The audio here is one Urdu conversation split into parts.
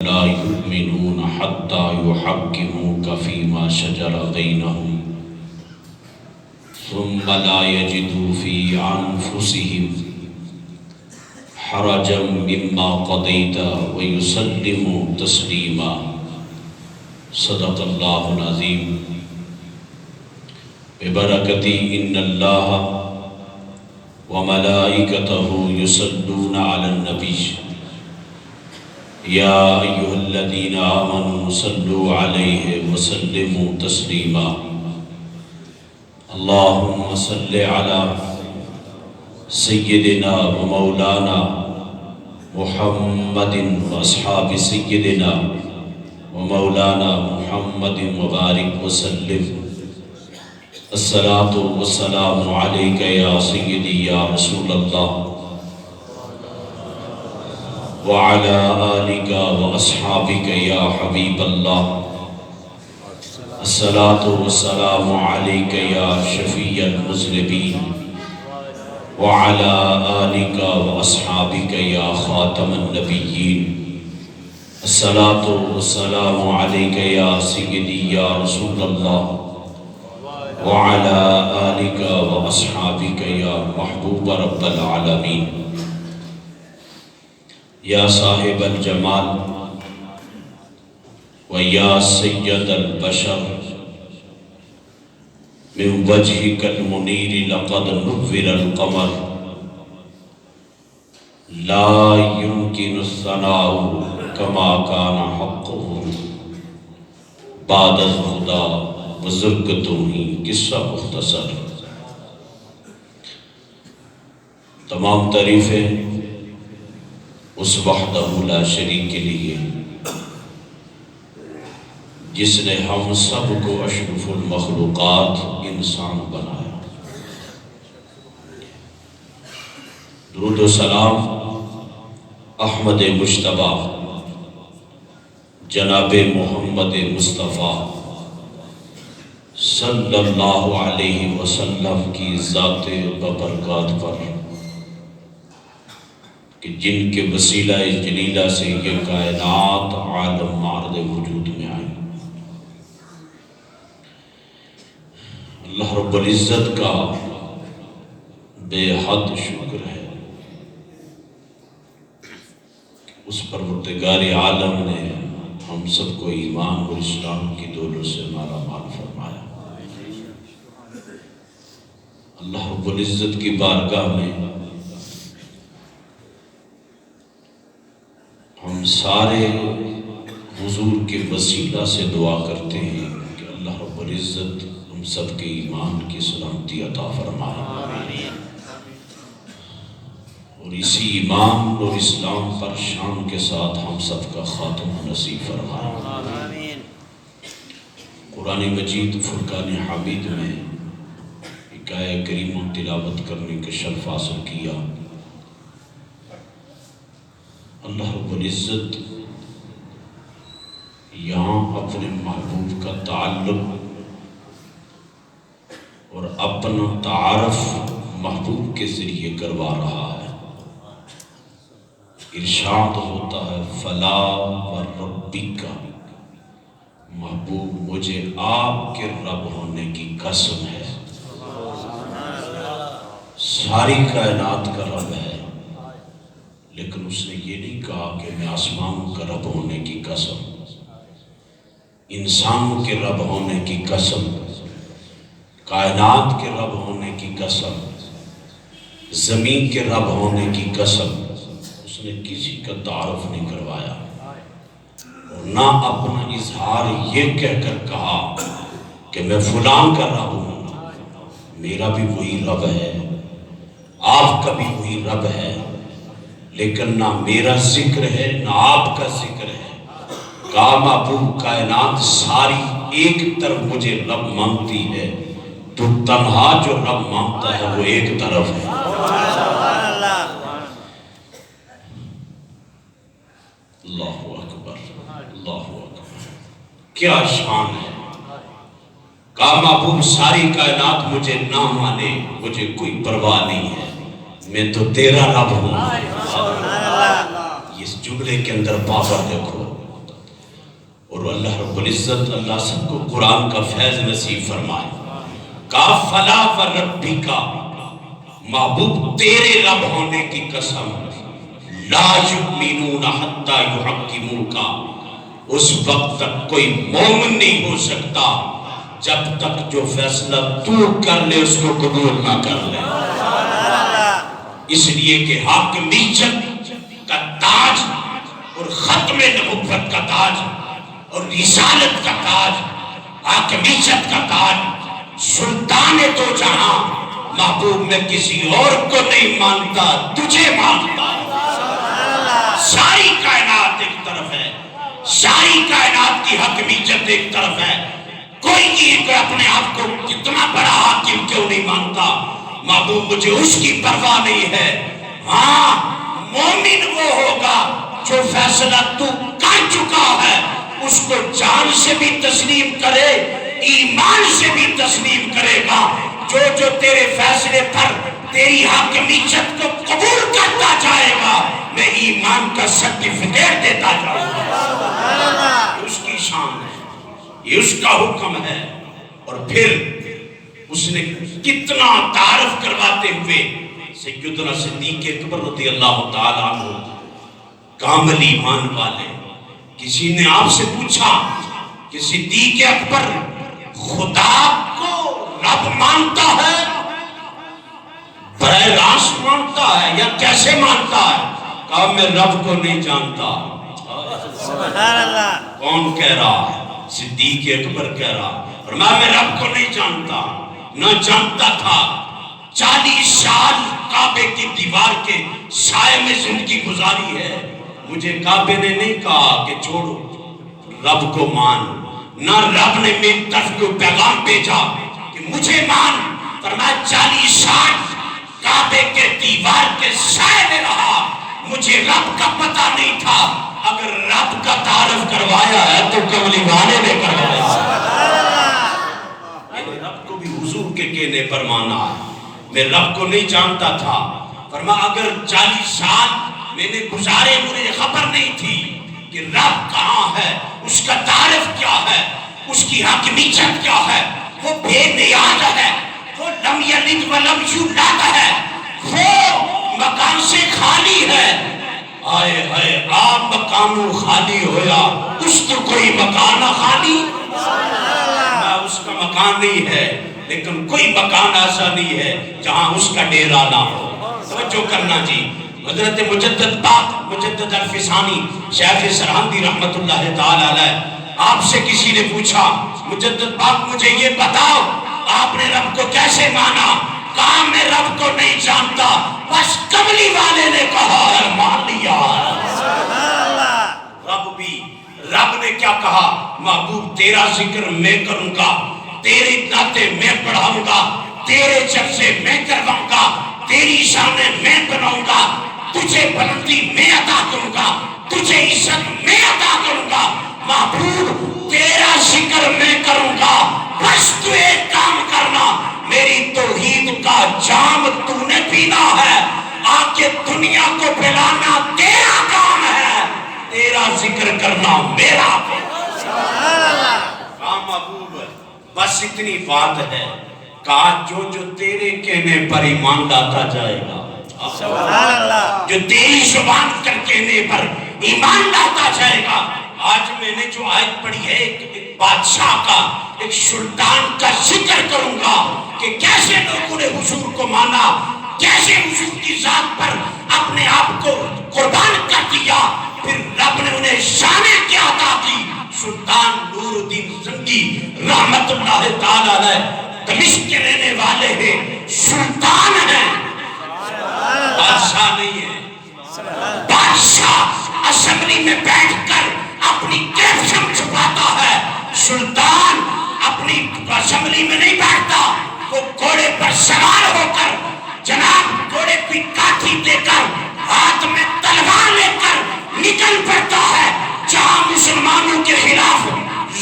لا يؤمنون حتى يحكموك فيما شجر بينهم ثم لا يجدوا في أنفسهم حرجا مما قضيت ويسلموا تسليما صدق الله العظيم ببركة إن الله وملائكته يصلون على النبي يا أيها الذين آمنوا صلوا عليه وسلموا تسليما اللهم صل على سيدنا ومولانا محمد وأصحاب سيدنا ومولانا محمد وبارك وسلم الصلاة والسلام عليك يا سيدي يا رسول الله وعلى آلك وأصحابك يا حبيب الله الصلاة والسلام عليك يا شفيع المذنبين وعلى آلك وأصحابك يا خاتم النبيين الصلاة والسلام عليك يا سيدي يا رسول الله وعلى آلك وأصحابك يا محبوب رب العالمين یا صاحب الجمال و یا سید البشر من وجهك المنیر لقد نور القمر لا يمكن الثناء كما كان حقه بعد الخدا بزرگ تو ہی قصہ مختصر تمام تعریفیں اس وحدہ لا شریک کے لیے جس نے ہم سب کو اشرف المخلوقات انسان بنایا. درود و سلام احمد مجتبیٰ جناب محمد مصطفیٰ صلی اللہ علیہ وسلم کی ذات ببرکات پر کہ جن کے وسیلہ جلیلہ سے یہ کائنات عالم مارد وجود میں آئی. اللہ رب العزت کا بے حد شکر ہے اس پروردگار عالم نے ہم سب کو ایمان اور اسلام کی دولوں سے مالا مال فرمایا. اللہ رب العزت کی بارگاہ میں ہم سارے حضور کے وسیلہ سے دعا کرتے ہیں کہ اللہ رب العزت ہم سب کے ایمان کی سلامتی عطا فرمائے اور اسی ایمان اور اسلام پر شان کے ساتھ ہم سب کا خاتمہ نصیب فرمائے. قرآن مجید فرقان حمید میں ایک آیہ کریم تلاوت کرنے کے شرف حاصل کیا. اللہ رب العزت یہاں اپنے محبوب کا تعلق اور اپنا تعارف محبوب کے ذریعے کروا رہا ہے. ارشاد ہوتا ہے فلا وربک محبوب مجھے آپ کے رب ہونے کی قسم ہے. ساری کائنات کا رب ہے لیکن اس نے یہ نہیں کہا کہ میں آسمانوں کا رب ہونے کی قسم، انسانوں کے رب ہونے کی قسم، کائنات کے رب ہونے کی قسم، زمین کے رب ہونے کی قسم. اس نے کسی کا تعارف نہیں کروایا اور نہ اپنا اظہار یہ کہہ کر کہا کہ میں فلان کا رب ہوں. میرا بھی وہی رب ہے، آپ کا بھی وہی رب ہے، لیکن نہ میرا ذکر ہے نہ آپ کا ذکر ہے. کہا محبوب کائنات ساری ایک طرف مجھے رب مانگتی ہے، تو تنہا جو رب مانگتا ہے وہ ایک طرف ہے. اللہ اکبر اللہ اکبر کیا شان ہے. کہا محبوب ساری کائنات مجھے نہ مانے مجھے کوئی پرواہ نہیں ہے، میں تو تیرا رب ہوں. اس جملے کے اندر پاور دیکھو. اور اللہ رب العزت اللہ سب کو قرآن کا فیض نصیب فرمائے۔ کہا فلا وربک، محبوب تیرے رب ہونے کی قسم، لا یؤمنون حتی یحکموک، اس وقت تک کوئی مومن نہیں ہو سکتا جب تک جو فیصلہ تو کر لے اس کو قبول نہ کر لے۔ اس لیے کہ حاکمیت کا تاج اور ختم نبوت کا تاج اور رسالت کا تاج، حاکمیت کا تاج، سلطان دو جہاں، محبوب میں کسی اور کو نہیں مانتا، تجھے مانتا۔ ساری کائنات ایک طرف ہے، ساری کائنات کی حاکمیت ایک طرف ہے، کوئی اپنے آپ کو کتنا بڑا حاکم کیوں نہیں مانتا، محبوب مجھے اس کی پرواہ نہیں ہے۔ ہاں مومن وہ ہوگا جو فیصلہ تو کر چکا ہے اس کو جان سے بھی تسلیم کرے، ایمان سے بھی تسلیم کرے گا۔ جو جو تیرے فیصلے پر تیری حاکمیت کو قبول کرتا جائے گا میں ایمان کا سرٹیفکیٹ دیتا جاؤں گا۔ یہ اس کی شان ہے، یہ اس کا حکم ہے۔ اور پھر اس نے کتنا تعارف کرواتے ہوئے سیدنا صدیق اکبر رضی اللہ تعالیٰ عنہ، کامل ایمان والے، کسی نے آپ سے پوچھا کہ صدیق اکبر خدا کو رب مانتا ہے، براہ راست مانتا ہے یا کیسے مانتا ہے؟ کہا میں رب کو نہیں جانتا۔ کون کہہ رہا ہے؟ صدیق اکبر کہہ رہا، فرمایا میں رب کو نہیں جانتا، نہ جانتا تھا۔ 40 سال کعبے کی دیوار کے سائے میں زندگی گزاری ہے، مجھے کعبے نے نہیں کہا کہ چھوڑو رب کو مان، نہ رب نے میری طرف کو پیغام بھیجا کہ مجھے مان۔ فرمایا 40 سال کعبے کے دیوار کے سائے میں رہا، مجھے رب کا پتہ نہیں تھا۔ اگر رب کا تعارف کروایا ہے تو کملی والے نے کروایا، رب کو بھی حضور کے کہنے پر مانا ہے۔ میں رب کو نہیں جانتا تھا، فرمایا اگر 40 سال میں نے گزارے مجھے خبر نہیں تھی کہ رب کہاں ہے، اس کا تعارف کیا ہے، اس کی حاکمیت کیا ہے، وہ بے نیاز ہے، وہ لم یلد ولم یولد ہے، وہ مکان سے خالی ہے۔ آئے ہائے آپ مکانوں خالی ہویا، اس تو کوئی مکان خالی، اس کا مکان نہیں ہے، لیکن کوئی مکان ایسا نہیں ہے جہاں اس کا ڈیرا نہ ہو۔ توجہ کرنا جی، حضرت مجدد پاک مجدد الفسانی شیخ سرہندی رحمت اللہ تعالی علیہ، آپ سے کسی نے پوچھا مجدد پاک مجھے یہ بتاؤ آپ نے رب کو کیسے مانا؟ کہا میں رب کو نہیں جانتا، بس کملی والے نے کہا ہے مان لیا۔ رب نے کیا کہا؟ محبوب تیرا ذکر میں کروں گا، تیری نعتیں میں پڑھاؤں گا، تیرے جلسے میں کرواؤں گا، تیری شانیں میں بناؤں گا، تجھے بلندی میں عطا کروں گا، تجھے عزت میں عطا کروں گا۔ محبوب تیرا ذکر میں کروں گا، بس تو ایک کام کرنا، میری توحید کا جام تو نے پینا ہے، آکے دنیا کو پھیلانا تیرا کام ہے، تیرا ذکر کرنا میرا کام۔ محبوب بس اتنی بات ہے، کہا جو جو تیرے کہنے پر ایمان لاتا جائے گا، جو تیری زبان کر کہنے پر ایمان لاتا جائے گا۔ آج میں نے جو آیت پڑھی ہے ایک بادشاہ کا، ایک سلطان کا ذکر کروں گا کہ کیسے لوگوں نے حضور کو مانا، کیسے حضور کی ذات پر اپنے آپ کو قربان کر دیا، پھر رب نے انہیں شانیں کیا عطا کی۔ سلطان نور الدین زنگی رحمت اللہ تعالی علیہ دمشق کے رہنے والے ہیں، سلطان ہیں، بادشاہ نہیں ہے۔ بادشاہ اسمبلی میں بیٹھ کر اپنی کیپشن چھپاتا ہے، سلطان اپنی اسمبلی میں نہیں بیٹھتا، وہ گھوڑے پر سوار ہو کر، جناب گھوڑے کی کاٹھی دے کر، ہاتھ میں تلوار لے کر نکل پڑتا ہے جہاں مسلمانوں کے خلاف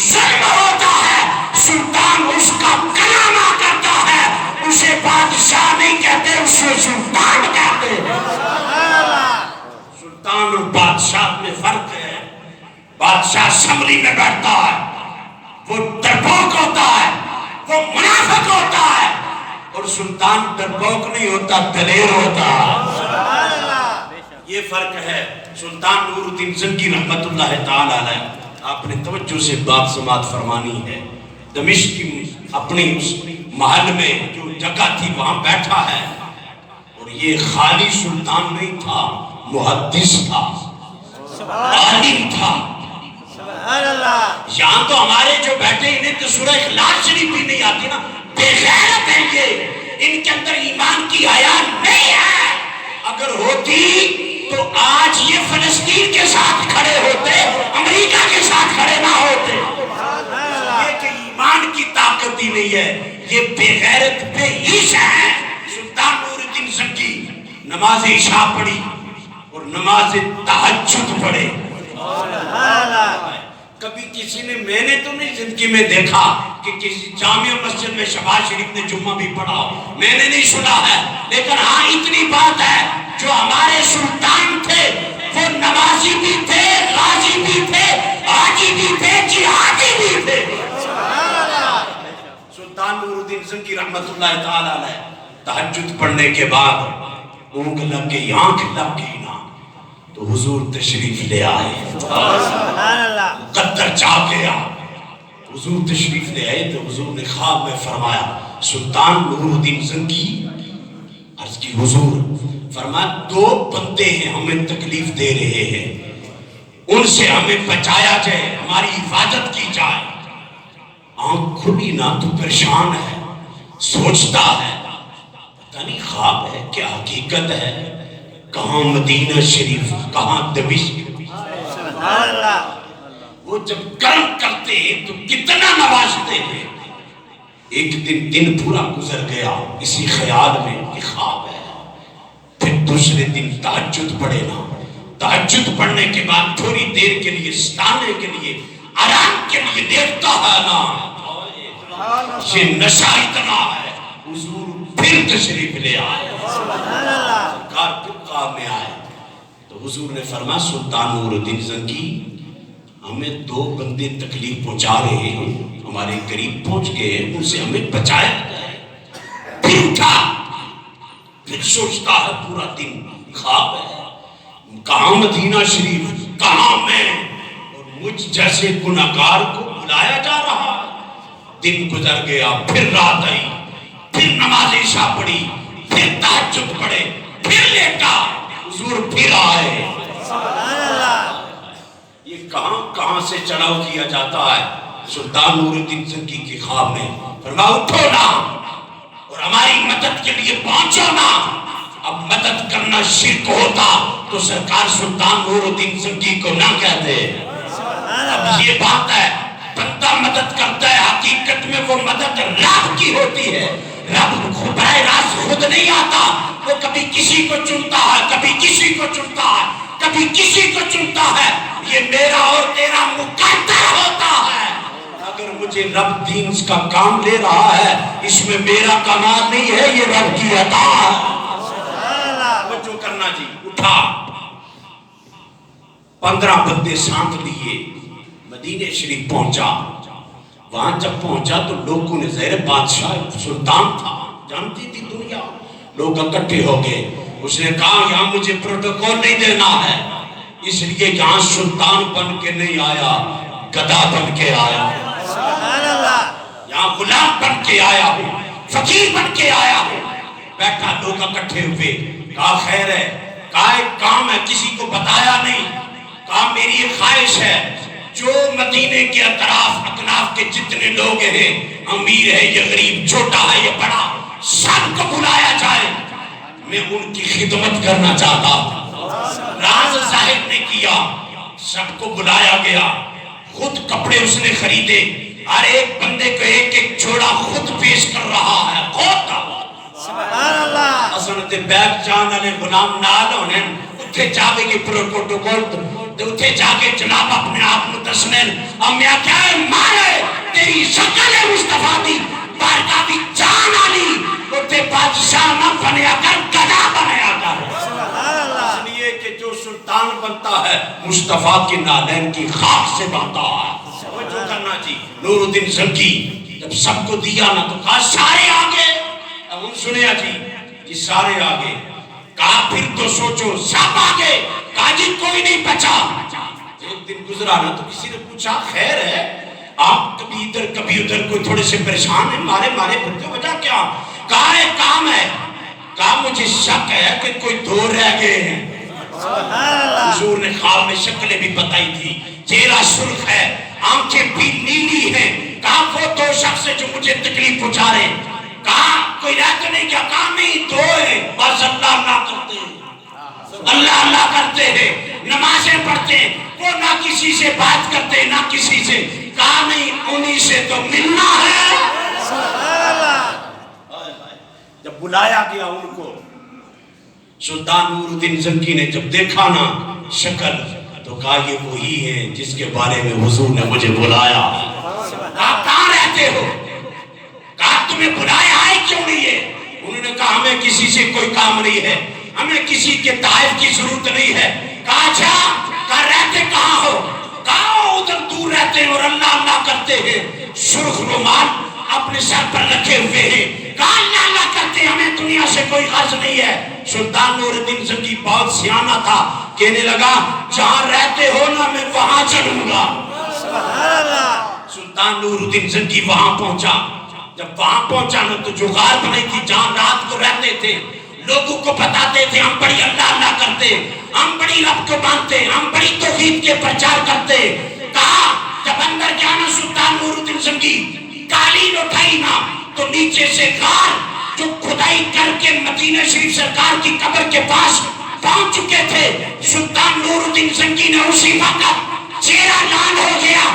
ظلم ہوتا ہے۔ سلطان اس کا کلامہ کرتا ہے، اسے بادشاہ نہیں کہتے، اسے سلطان کہتے۔ سلطان اور بادشاہ میں فرق ہے۔ بادشاہ اسمبلی میں بیٹھتا ہے وہ ڈرپوک ہوتا ہے، وہ منافق ہوتا ہے، اور سلطان ڈرپوک نہیں ہوتا، دلیر ہوتا ہے۔ یہ فرق ہے۔ سلطان نور الدین زنگی رحمت اللہ تعالی علیہ، آپ نے توجہ سے بات سماعت فرمانی ہے، دمشق کی اپنی اس محل میں جو جگہ تھی وہاں بیٹھا ہے، اور یہ خالی سلطان نہیں تھا، محدث تھا، عالم تھا۔ یہاں تو ہمارے جو بیٹھے انہیں تو سورہ اخلاص شریف بھی نہیں آتی نا، بے غیرت ہے یہ، ان کے اندر ایمان کی حیا نہیں ہے۔ اگر ہوتی تو آج یہ فلسطین کے ساتھ کھڑے ہوتے، امریکہ کے ساتھ کھڑے نہ ہوتے۔ یہ کہ ایمان کی طاقت ہی نہیں ہے، یہ بے غیرت بے عیش ہے۔ سلطان نور الدین زنگی نماز عشاء پڑھی اور نماز تہجد پڑھے۔ کبھی کسی نے، میں نے تو نہیں زندگی میں دیکھا کہ کسی جامع مسجد میں شہباز شریف نے جمعہ بھی پڑھا، میں نے نہیں سنا ہے، لیکن ہاں اتنی بات ہے جو ہمارے سلطان تھے وہ نمازی بھی تھے، غازی بھی تھے، حاجی بھی تھے، جہادی بھی تھے۔ سلطان نور الدین زنگی رحمت اللہ تعالی علیہ تہجد پڑھنے کے بعد اونگ لگ گئی، آنکھ لگ گئی نا، تو حضور تشریف لے آئے، مقدر چاہ گیا، حضور تشریف لے آئے تو حضور نے خواب میں فرمایا، سلطان نور الدین زنگی، عرض کی حضور، فرمایا دو بندے ہیں ہمیں تکلیف دے رہے ہیں، ان سے ہمیں بچایا جائے، ہماری حفاظت کی جائے۔ آنکھ کھلی نہ تو پریشان ہے، سوچتا ہے پتہ نہیں خواب ہے کیا حقیقت ہے، کہاں مدینہ شریف، کہاں دمشق۔ وہ جب کرم کرتے ہیں تو کتنا نوازتے ہیں۔ ایک دن پورا گزر گیا اسی خیال میں کہ خواب ہے، پھر دوسرے دن تہجد پڑھے نا، تہجد پڑھنے کے بعد تھوڑی دیر کے لیے ستانے کے لیے، آرام کے لیے دیکھتا ہے نا، یہ نشہ اتنا ہے، حضور پھر تشریف لے آئے، سرکار پھر خواب میں آئے تو حضور نے فرمایا سلطان نور الدین زنگی، ہمیں دو بندے تکلیف پہنچا رہے ہیں، ہمارے قریب پہنچ گئے، ان سے ہمیں بچایا جائے۔ پھر اٹھا، پھر سوچتا ہے پورا دن، خواب ہے، کہاں مدینہ شریف، کہاں میں، اور مجھ جیسے گناہگار کو بلایا جا رہا ہے۔ دن گزر گیا، پھر رات آئی، پھر نماز عشاء پڑھی، پھر تہجد پڑھے، پھر لیٹا، حضور پھر آئے۔ یہ کہاں سے چڑھاؤ کیا جاتا ہے؟ سلطان نور الدین زنگی کے خواب میں فرمایا اٹھو نا اور ہماری مدد کے لیے پہنچو نا۔ اب مدد کرنا شرک ہوتا تو سرکار سلطان نور الدین زنگی کو نہ کہتے۔ اب یہ بات ہے، بندہ مدد کرتا ہے، حقیقت میں وہ مدد رب کی ہوتی ہے۔ رب براہ راست خود نہیں آتا، وہ کبھی کسی کو چنتا ہے، کبھی کسی کو چنتا ہے، کبھی کسی کو چنتا ہے۔ یہ میرا اور تیرا مقدر ہوتا ہے۔ اگر مجھے رب دین کا کام لے رہا ہے، اس میں میرا کمال نہیں ہے، یہ رب کی عطا ہے۔ جو کرنا جی، اٹھا، 15 بندے ساتھ لیے مدینہ شریف پہنچا۔ وہاں جب پہنچا تو لوگوں نے، ظاہر بادشاہ سلطان تھا، جانتی تھی دنیا، لوگ اکٹھے ہو گئے۔ اس نے کہا یہاں مجھے پروٹوکول نہیں دینا ہے، اس لیے یہاں سلطان بن کے نہیں آیا، گدا بن کے آیا، یہاں غلام بن کے آیا ہوں، فقیر بن کے آیا ہوں۔ بیٹھا، لوگ اکٹھے ہوئے، کہا خیر ہے، کہا ایک کام ہے، کسی کو بتایا نہیں، کہا میری ایک خواہش ہے، جو مدینے کے اطراف اکناف کے جتنے لوگ ہیں، امیر ہے یا غریب، چھوٹا ہے یا بڑا، سب کو بلایا جائے، میں ان کی خدمت کرنا چاہتا ہوں۔ راز صاحب نے کیا، سب کو بلایا گیا، خود کپڑے اس نے خریدے، ہر ایک بندے کو ایک ایک جوڑا خود پیش کر رہا ہے، خود حضرت بیگ جان علیہ غلام نال ہونے اتھے جاوے کی پروٹوکول تو اتھے جا کے جناب اپنے آپ میں دسنین امیا کیا ہے مارے تیری شکل مصطفیٰ دی بارکہ بھی جان آلی اتھے بادشاہ نہ بنیا کر گدا بنیا کر، اس لیے کہ جو سلطان سلطان بنتا ہے مصطفیٰ کے نالین کی خاک سے بنتا ہے. توجہ کرنا جی. نور الدین زنگی جب سب کو دیا نا تو کہا سارے آگے. اب ان سنیا جی سارے آگے. کہا پھر تو سوچو سب آگے. کہا جی کوئی نہیں بچا. ایک دن گزرا نا تو کسی نے پوچھا خیر ہے آپ کبھی ادھر کبھی ادھر کوئی تھوڑے سے پریشان ہیں مارے پھرتے وجہ کیا؟ کہا ایک کام ہے. کہا مجھے شک ہے کہ کوئی دو رہ گئے ہیں. حضور نے خواب میں شکلیں بھی بتائی تھی. چہرہ سرخ ہے آنکھیں بھی نیلی ہیں. کہا وہ دو شخص جو مجھے تکلیف پہنچا رہے ہیں. کہا کوئی رہ تو نہیں کیا؟ کہا نہیں دو ہیں بس اللہ اللہ کرتے ہیں اللہ اللہ کرتے ہیں نمازیں پڑھتے ہیں وہ نہ کسی سے بات کرتے نہ کسی سے. کہا نہیں انہی سے تو ملنا ہے. جب بلایا گیا ان کو سلطان نور الدین زنگی نے جب دیکھا نا شکل تو کہا یہ وہی ہے جس کے بارے میں حضور نے مجھے بلایا. کہا کہاں رہتے ہو؟ کہا تمہیں بلایا ہے کیوں نہیں ہے؟ انہوں نے کہا ہمیں کسی سے کوئی کام نہیں ہے ہمیں کسی کے تائف کی ضرورت نہیں ہے. کہا اچھا کہا رہتے کہاں ہو؟ کہا ادھر دور رہتے ہیں اور اللہ اللہ کرتے ہیں سرخ رومال اپنے سر پر رکھے ہوئے ہیں. کہا اللہ اللہ کرتے ہیں ہمیں دنیا سے کوئی غرض نہیں ہے. سلطان نور الدین زنگی بہت سیانہ تھا کہنے لگا جہاں رہتے ہو نا میں وہاں چلوں گا. سلطان نور الدین زنگی وہاں پہنچا. جب وہاں پہنچا نا تو جو غار بنی تھی جہاں رات کو رہتے تھے لوگوں کو بتاتے تھے ہم بڑی اللہ اللہ کرتے ہم بڑی رب کو مانتے ہم بڑی توحید کے پرچار کرتے. کہا جب اندر گیا نا سلطان نور الدین زنگی قالین اٹھائی نا تو نیچے سے غار جو کھدائی کر کے مدینہ شریف سرکار کی قبر کے پاس پہنچ چکے تھے. سلطان نور الدین زنگی نے اسی وقت چہرہ لال ہو گیا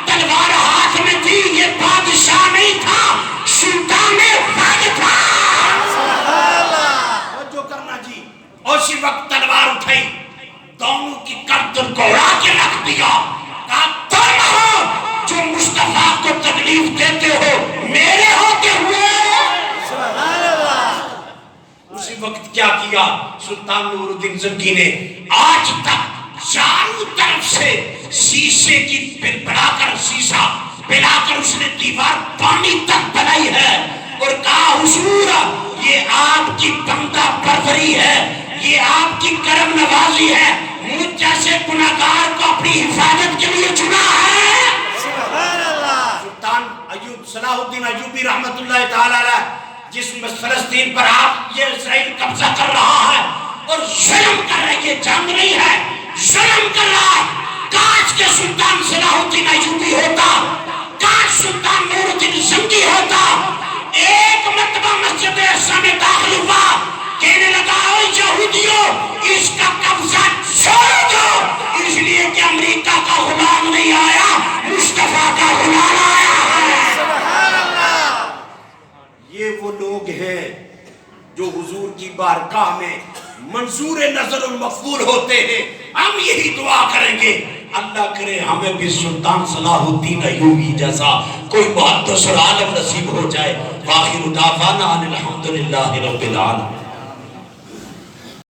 تلوار ہاتھ میں تھی. یہ بادشاہ نہیں تھا سلطان وقت تھا. جو کرنا جی اسی وقت تلوار اٹھائی دونوں کی گردن کو اڑا کے رکھ دیا. کہا تم ہو جو مصطفیٰ کو تکلیف دیتے ہو میرے ہوتے ہوئے. اسی وقت کیا کیا سلطان نور الدین زنگی نے آج تک چاروں طرف سے شیشے کی بڑا کر شیشہ پلا کر اس نے دیوار پانی تک بنائی ہے اور کہا حضور یہ آپ کی بندہ پروری ہے یہ آپ کی کرم نوازی ہے مجھ جیسے گناہگار کو اپنی حفاظت کے لیے چنا ہے. سلطان ایوب صلاح الدین ایوبی رحمت اللہ تعالی علیہ جس فلسطین پر آپ یہ اسرائیل قبضہ کر رہا ہے اور ظلم کر رہا ہے یہ جنگ نہیں ہے ظلم کر رہا ہے. کاش کے سلطان صلاح الدین ایوبی ہوتا کاش سلطان نور الدین زنگی ہوتا. ایک مرتبہ مسجد اقصی میں داخل ہوا کہنے لگا اوہ یہودیوں اس کا قبضہ چھوڑ دو اس لیے کہ امریکہ کا غلام نہیں آیا مصطفیٰ کا غلام آیا ہے. یہ وہ لوگ ہیں جو حضور کی بارگاہ میں منظور نظر المقبول ہوتے ہیں. ہم یہی دعا کریں گے اللہ کرے ہمیں بھی سلطان صلاح الدین ایوبی جیسا کوئی محدث العالم نصیب ہو جائے. وآخر دعوانا ان الحمدللہ رب العالمین.